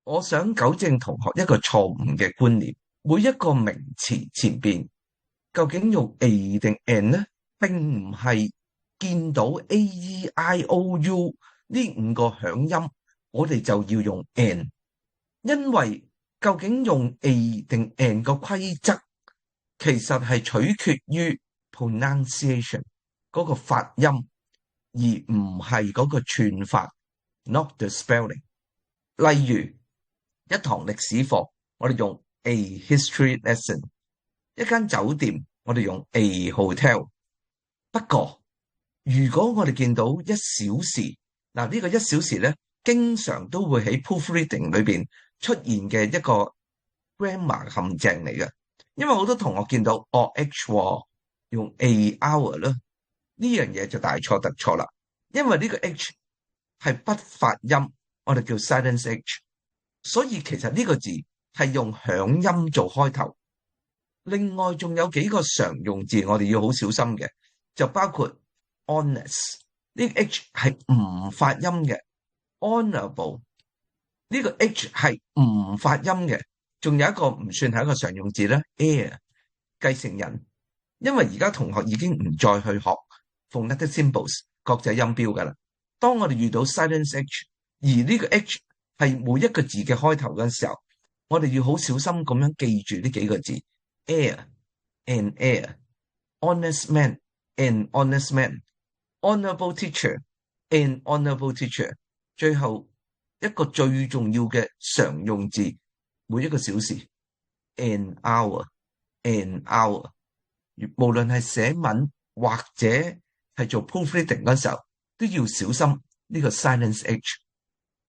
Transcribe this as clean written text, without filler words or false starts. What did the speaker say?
我想糾正同學一個錯誤嘅觀念，每一個名詞前邊究竟用 a 定 an 呢？並唔係見到 A、E、I、O、U 呢五個響音，我哋就要用 an，因為究竟用 a 定 an 個規則，其實係取決於 pronunciation 嗰個發音，而唔係嗰個串法，not the spelling。例如一堂歷史課，我哋用 a history lesson；一間酒店，我哋用 a hotel。不過，如果我哋見到一小時，嗱呢個一小時咧，經常都會喺 proofreading 裏邊出現嘅一個 grammar 陷阱嚟嘅，因為好多同學見到H 用 a hour 啦，呢樣嘢就大錯特錯啦，因為呢個 H 係不發音，我哋叫 silent H，所以其實呢個字係用響音做開頭。另外仲有幾個常用字我哋要好小心嘅，就包括 honest 呢個 H 係唔發音嘅，honorable 呢個 H 係唔發音嘅，仲有一個唔算係一個常用字咧，heir 繼承人，因為而家同學已經唔再去學 phonetic symbols 國際音標噶啦。當我哋遇到 silent H， 而呢個 H 係每一個字嘅開頭嘅時候，我哋要好小心咁樣記住呢幾個字 heir and heir honest man and honest man honorable teacher and honorable teacher， 最後一個最重要嘅常用字，每一個小時 an hour an hour， 無論係寫文或者係做 proofreading 嗰時候，都要小心呢個 silence H。